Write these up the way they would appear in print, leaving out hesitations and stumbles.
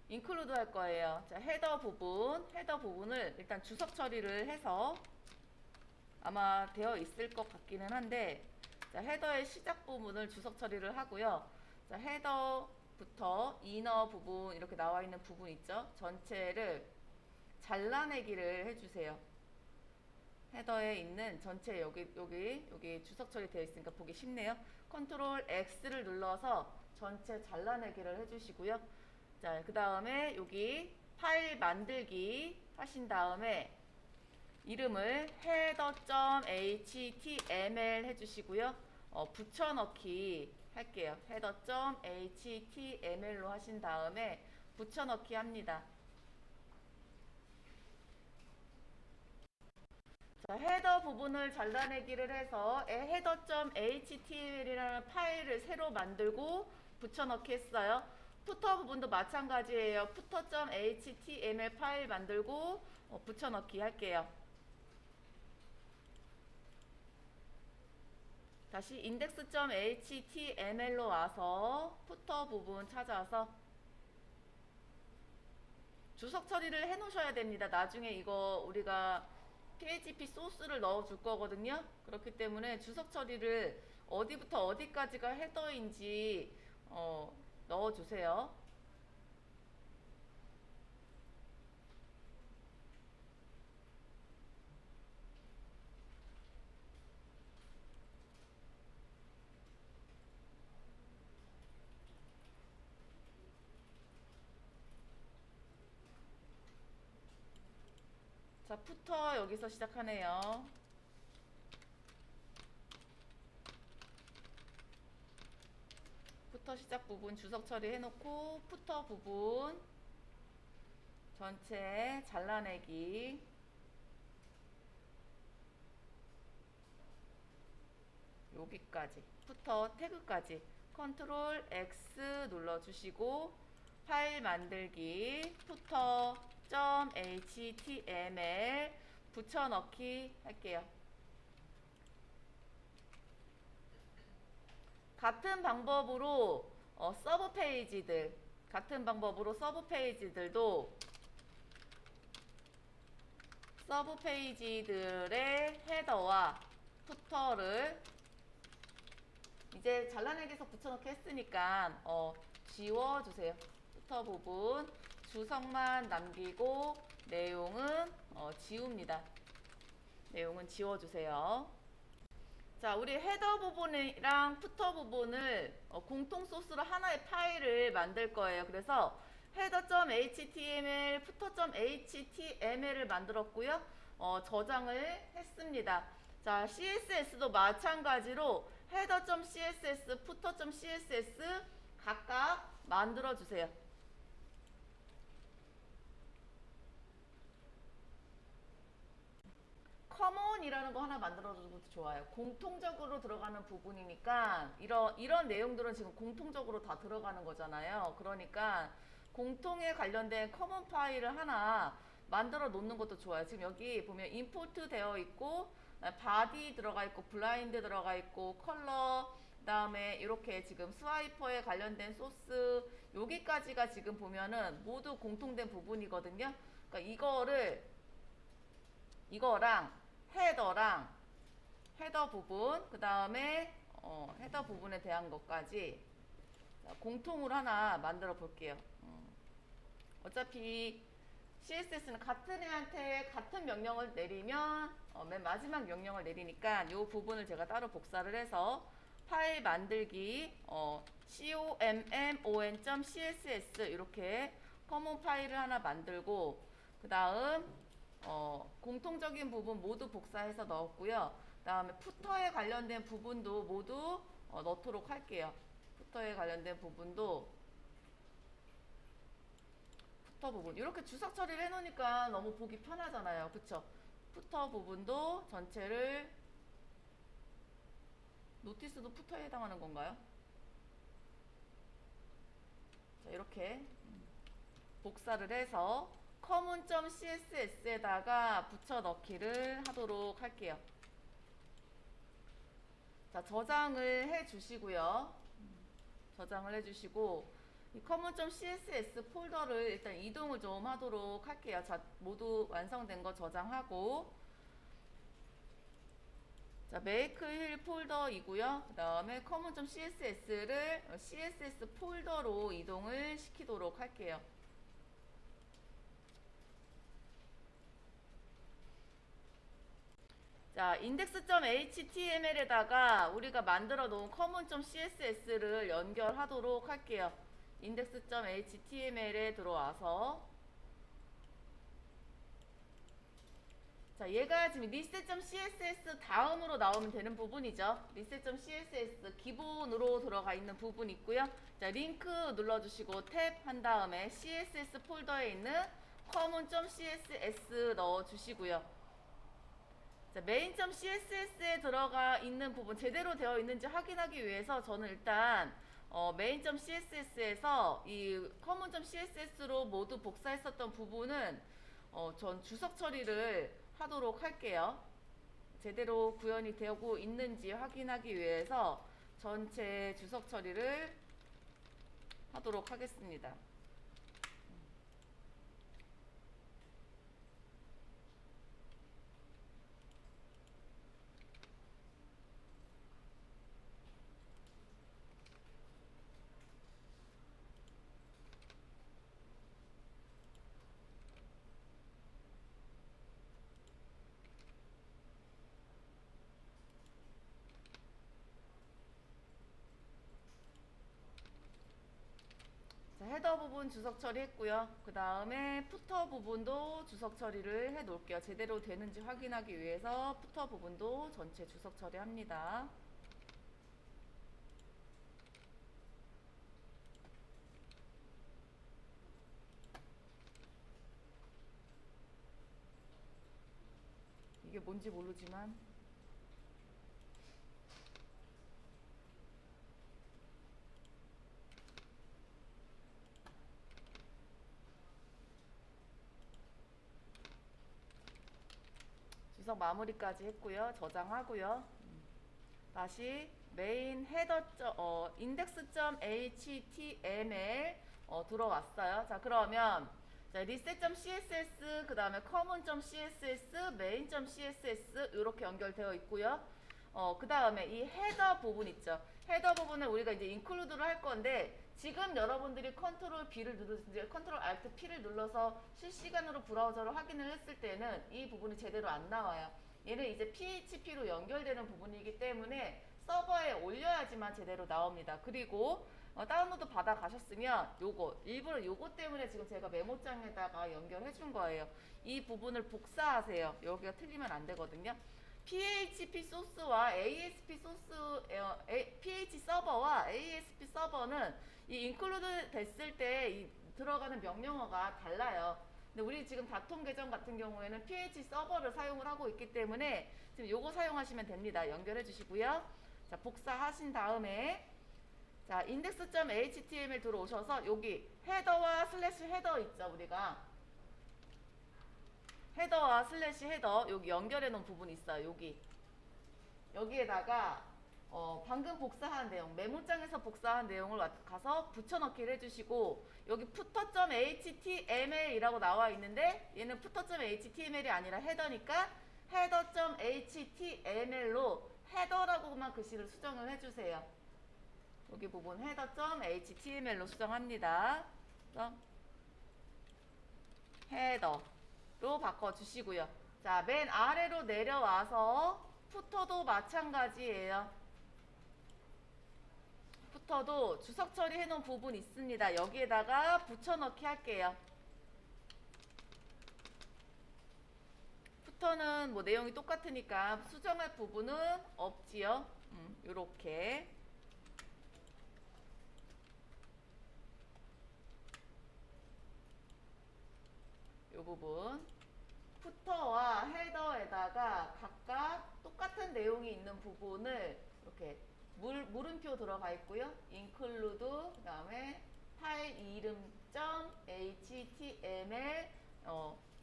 인클루드 할 거예요. 자, 헤더 부분을 일단 주석 처리를 해서 아마 되어 있을 것 같기는 한데, 자, 헤더의 시작 부분을 주석 처리를 하고요. 자, 헤더부터 이너 부분 이렇게 나와 있는 부분 있죠? 전체를 잘라내기를 해주세요. 헤더에 있는 전체 여기 주석 처리되어 있으니까 보기 쉽네요. 컨트롤 X를 눌러서 전체 잘라내기를 해주시고요. 자, 그 다음에 여기 파일 만들기 하신 다음에 이름을 header.html 해주시고요. 붙여넣기 할게요. header.html로 하신 다음에 붙여넣기 합니다. 자, 헤더 부분을 잘라내기를 해서 header.html이라는 파일을 새로 만들고 붙여넣기 했어요. 푸터 부분도 마찬가지예요. footer.html 파일 만들고 붙여넣기 할게요. 다시 index.html로 와서 푸터 부분 찾아서 주석 처리를 해 놓으셔야 됩니다. 나중에 이거 우리가 PHP 소스를 넣어 줄 거거든요. 그렇기 때문에 주석 처리를 어디부터 어디까지가 헤더인지 넣어 주세요. 자, 푸터 여기서 시작하네요. 푸터 시작 부분 주석 처리해 놓고 푸터 부분 전체 잘라내기 여기까지 푸터 태그까지 컨트롤 X 눌러주시고 파일 만들기 footer.html 붙여넣기 할게요. 같은 방법으로 서브 페이지들의 헤더와 푸터를 이제 잘라내기에서 붙여넣기 했으니까 지워주세요. 푸터 부분 주석만 남기고 내용은 지웁니다. 내용은 지워주세요. 자, 우리 헤더 부분이랑 푸터 부분을 공통 소스로 하나의 파일을 만들 거예요. 그래서 header.html, footer.html을 만들었고요. 저장을 했습니다. 자, CSS도 마찬가지로 header.css, footer.css 각각 만들어 주세요. 커먼이라는 거 하나 만들어줘도 좋아요. 공통적으로 들어가는 부분이니까 이런 내용들은 지금 공통적으로 다 들어가는 거잖아요. 그러니까 공통에 관련된 커먼 파일을 하나 만들어 놓는 것도 좋아요. 지금 여기 보면 임포트 되어 있고 바디 들어가 있고 블라인드 들어가 있고 컬러 그다음에 이렇게 지금 스와이퍼에 관련된 소스 여기까지가 지금 보면은 모두 공통된 부분이거든요. 그러니까 이거랑 헤더랑 헤더 부분 그 다음에 헤더 부분에 대한 것까지 공통으로 하나 만들어 볼게요. 어차피 CSS는 같은 애한테 같은 명령을 내리면 맨 마지막 명령을 내리니까 이 부분을 제가 따로 복사를 해서 파일 만들기 common.css 이렇게 커먼 파일을 하나 만들고 그 다음 공통적인 부분 모두 복사해서 넣었고요. 그 다음에 푸터에 관련된 부분도 모두 넣도록 할게요. 푸터에 관련된 부분도 푸터 부분 이렇게 주석 처리를 해놓으니까 너무 보기 편하잖아요. 그쵸? 푸터 부분도 전체를 노티스도 푸터에 해당하는 건가요? 자, 이렇게 복사를 해서 common.css에다가 붙여넣기를 하도록 할게요. 자, 저장을 해 주시고요. 저장을 해 주시고 이 common.css 폴더를 일단 이동을 좀 하도록 할게요. 자, 모두 완성된 거 저장하고, 자, make here 폴더이고요. 그 다음에 common.css를 css 폴더로 이동을 시키도록 할게요. 자, index.html에다가 우리가 만들어 놓은 common.css를 연결하도록 할게요. index.html에 들어와서, 자, 얘가 지금 reset.css 다음으로 나오면 되는 부분이죠. reset.css 기본으로 들어가 있는 부분 있고요. 자, 링크 눌러주시고 탭 한 다음에 css 폴더에 있는 common.css 넣어주시고요. 자, main.css에 들어가 있는 부분 제대로 되어 있는지 확인하기 위해서 저는 일단 main.css에서 이 common.css로 모두 복사했었던 부분은 전 주석 처리를 하도록 할게요. 제대로 구현이 되고 있는지 확인하기 위해서 전체 주석 처리를 하도록 하겠습니다. 자, 헤더 부분 주석 처리했고요. 그 다음에 푸터 부분도 주석 처리를 해 놓을게요. 제대로 되는지 확인하기 위해서 푸터 부분도 전체 주석 처리합니다. 이게 뭔지 모르지만 주석 마무리까지 했고요. 저장하고요. 다시 메인 헤더 index.html 들어왔어요. 자, 그러면 자, reset.css 그 다음에 common.css, main.css 이렇게 연결되어 있고요. 그 다음에 이 헤더 부분 있죠. 헤더 부분을 우리가 이제 인클루드를 할 건데 지금 여러분들이 컨트롤 B를 누르 컨트롤 Alt P를 눌러서 실시간으로 브라우저를 확인을 했을 때는 이 부분이 제대로 안 나와요. 얘는 이제 PHP로 연결되는 부분이기 때문에 서버에 올려야지만 제대로 나옵니다. 그리고 다운로드 받아 가셨으면 요거 일부러 요거 때문에 지금 제가 메모장에다가 연결해 준 거예요. 이 부분을 복사하세요. 여기가 틀리면 안 되거든요. PHP 소스와 ASP 소스, PH 서버와 ASP 서버는 이 인클루드 됐을 때 들어가는 명령어가 달라요. 근데 우리 지금 다통 계정 같은 경우에는 PH 서버를 사용을 하고 있기 때문에 지금 요거 사용하시면 됩니다. 연결해 주시고요. 자, 복사하신 다음에 자, index.html 들어오셔서 여기 헤더와 슬래시 헤더 있죠, 우리가. 헤더와 슬래시 헤더 여기 연결해 놓은 부분이 있어요. 여기에다가 방금 복사한 내용, 메모장에서 복사한 내용을 가서 붙여넣기를 해주시고 여기 footer.html이라고 나와 있는데 얘는 footer.html이 아니라 헤더니까 header.html로 헤더라고만 글씨를 수정을 해주세요. 여기 부분 header.html로 수정합니다. 헤더로 바꿔주시고요. 자, 맨 아래로 내려와서 푸터도 마찬가지예요. 푸터도 주석 처리해 놓은 부분 있습니다. 여기에다가 붙여넣기 할게요. 푸터는 뭐 내용이 똑같으니까 수정할 부분은 없지요. 요렇게. 요 부분. 푸터와 헤더에다가 각각 똑같은 내용이 있는 부분을 이렇게 물음표 들어가 있고요. include 그 다음에 파일 이름 .html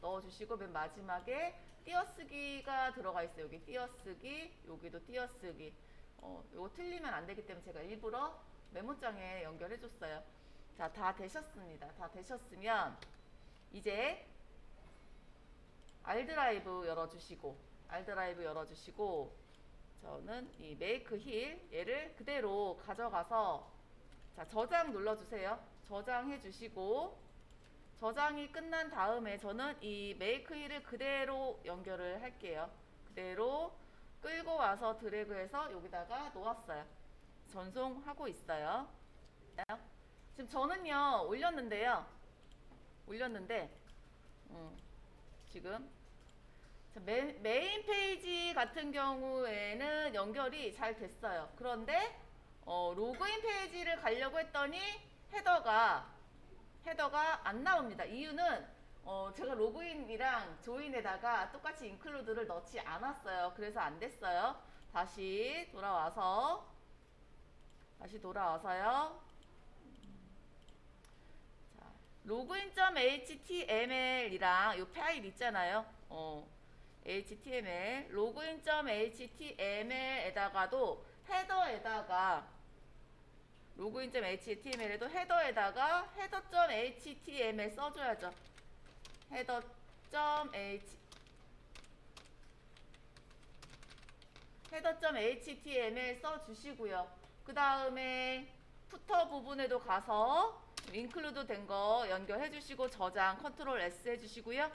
넣어주시고 맨 마지막에 띄어쓰기가 들어가 있어요. 여기 띄어쓰기, 여기도 띄어쓰기. 이거 틀리면 안 되기 때문에 제가 일부러 메모장에 연결해줬어요. 자, 다 되셨습니다. 다 되셨으면 이제 알드라이브 열어주시고 저는 이 메이크 힐 얘를 그대로 가져가서 자, 저장 눌러주세요. 저장해 주시고 저장이 끝난 다음에 저는 이 메이크 힐을 그대로 연결을 할게요. 그대로 끌고 와서 드래그해서 여기다가 놓았어요. 전송하고 있어요. 지금 저는요 올렸는데 지금 메인 페이지 같은 경우에는 연결이 잘 됐어요. 그런데 로그인 페이지를 가려고 했더니 헤더가 안 나옵니다. 이유는 제가 로그인이랑 조인에다가 똑같이 인클루드를 넣지 않았어요. 그래서 안 됐어요. 다시 돌아와서요. 자, login.html이랑 이 파일 있잖아요. html login.html에다가도 헤더에다가 login.html에도 헤더에다가 header.html 써줘야죠. header.html 써주시고요. 그 다음에 푸터 부분에도 가서 인클루드 된 거 연결해 주시고 저장 컨트롤 S 해주시고요.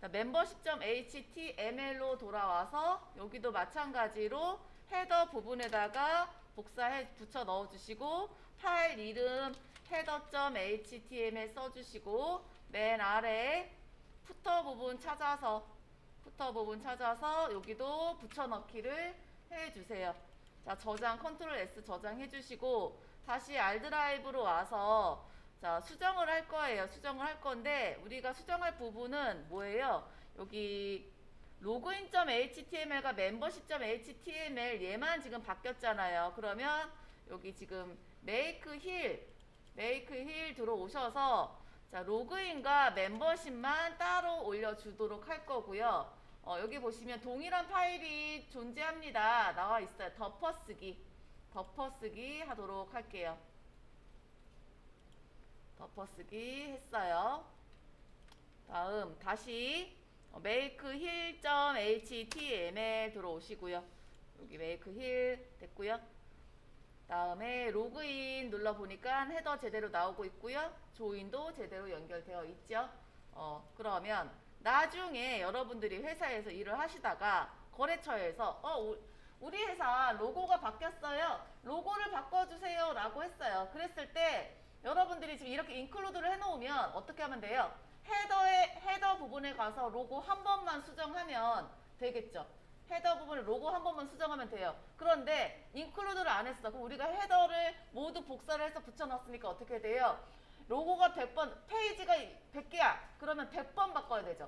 membership.html로 돌아와서 여기도 마찬가지로 헤더 부분에다가 붙여 넣어주시고 파일 이름 header.html 써주시고 맨 아래 푸터 부분 찾아서 여기도 붙여넣기를 해주세요. 자, 저장 컨트롤 S 저장 해주시고 다시 알드라이브로 와서 자, 수정을 할 거예요. 수정을 할 건데 우리가 수정할 부분은 뭐예요? 여기 login.html과 membership.html 얘만 지금 바뀌었잖아요. 그러면 여기 지금 make 힐 들어오셔서 자, 로그인과 멤버십만 따로 올려주도록 할 거고요. 여기 보시면 동일한 파일이 존재합니다. 나와 있어요. 덮어쓰기 하도록 할게요. 덮어쓰기 했어요. 다음 다시 make 힐.html 들어오시고요. 여기 make 힐 됐고요. 다음에 로그인 눌러보니까 헤더 제대로 나오고 있고요. 조인도 제대로 연결되어 있죠. 그러면 나중에 여러분들이 회사에서 일을 하시다가 거래처에서 우리 회사 로고가 바뀌었어요. 로고를 바꿔주세요 라고 했어요. 그랬을 때 여러분들이 지금 이렇게 인클루드를 해놓으면 어떻게 하면 돼요? 헤더 부분에 가서 로고 한 번만 수정하면 되겠죠. 헤더 부분에 로고 한 번만 수정하면 돼요. 그런데 인클루드를 안 했어. 그럼 우리가 헤더를 모두 복사를 해서 붙여놨으니까 어떻게 돼요? 로고가 100번, 페이지가 100개야. 그러면 100번 바꿔야 되죠.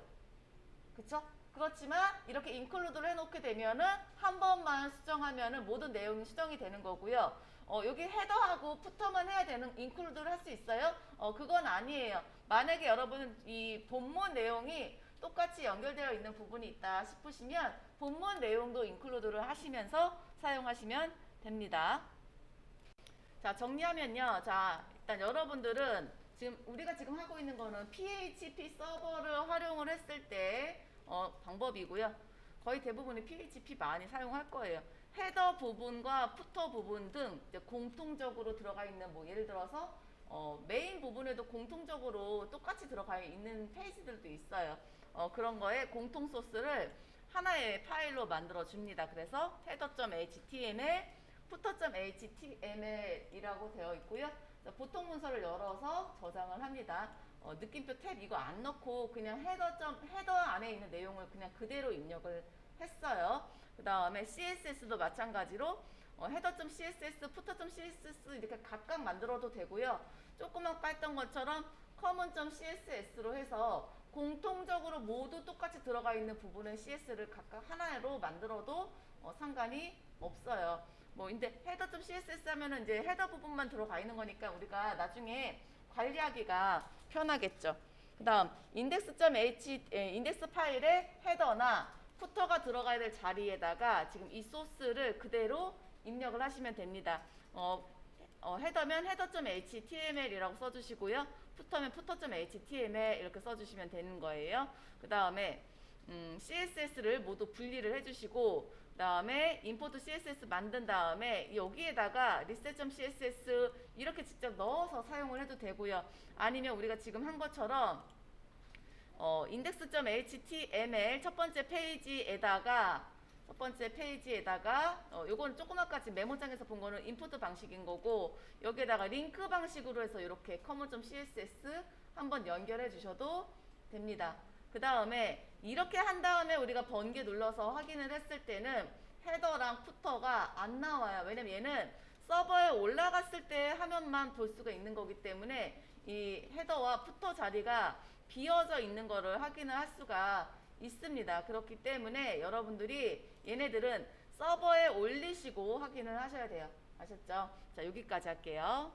그쵸? 그렇지만 이렇게 인클루드를 해놓게 되면은 한 번만 수정하면은 모든 내용이 수정이 되는 거고요. 여기 헤더하고 푸터만 해야 되는 인클루드를 할 수 있어요? 그건 아니에요. 만약에 여러분은 이 본문 내용이 똑같이 연결되어 있는 부분이 있다 싶으시면 본문 내용도 인클루드를 하시면서 사용하시면 됩니다. 자, 정리하면요. 자, 일단 여러분들은 우리가 지금 하고 있는 거는 PHP 서버를 활용을 했을 때 방법이고요. 거의 대부분이 PHP 많이 사용할 거예요. 헤더 부분과 푸터 부분 등 이제 공통적으로 들어가 있는 뭐 예를 들어서 메인 부분에도 공통적으로 똑같이 들어가 있는 페이지들도 있어요. 그런 거에 공통 소스를 하나의 파일로 만들어 줍니다. 그래서 header.html, footer.html이라고 되어 있고요. 보통 문서를 열어서 저장을 합니다. 느낌표 탭 이거 안 넣고 그냥 헤더 안에 있는 내용을 그냥 그대로 입력을 했어요. 그 다음에 CSS도 마찬가지로 header.css, footer.css 이렇게 각각 만들어도 되고요. 조금만 깠던 것처럼 common.css로 해서 공통적으로 모두 똑같이 들어가 있는 부분의 CS를 각각 하나로 만들어도 상관이 없어요. 근데 header.css 하면은 이제 헤더 부분만 들어가 있는 거니까 우리가 나중에 관리하기가 편하겠죠. 그 다음 인덱스 파일에 헤더나 푸터가 들어가야 될 자리에다가 지금 이 소스를 그대로 입력을 하시면 됩니다. 헤더면 header.html이라고 써주시고요. 푸터면 footer.html 이렇게 써주시면 되는 거예요. 그 다음에 CSS를 모두 분리를 해주시고, 그 다음에 import CSS 만든 다음에 여기에다가 reset.css 이렇게 직접 넣어서 사용을 해도 되고요. 아니면 우리가 지금 한 것처럼 index.html 첫 번째 페이지에다가 요건 조금 아까 지금 메모장에서 본 거는 인풋 방식인 거고, 여기에다가 링크 방식으로 해서 이렇게 common.css 한번 연결해 주셔도 됩니다. 그 다음에 이렇게 한 다음에 우리가 번개 눌러서 확인을 했을 때는 헤더랑 푸터가 안 나와요. 왜냐면 얘는 서버에 올라갔을 때 화면만 볼 수가 있는 거기 때문에 이 헤더와 푸터 자리가 비어져 있는 거를 확인을 할 수가 있습니다. 그렇기 때문에 여러분들이 얘네들은 서버에 올리시고 확인을 하셔야 돼요. 아셨죠? 자, 여기까지 할게요.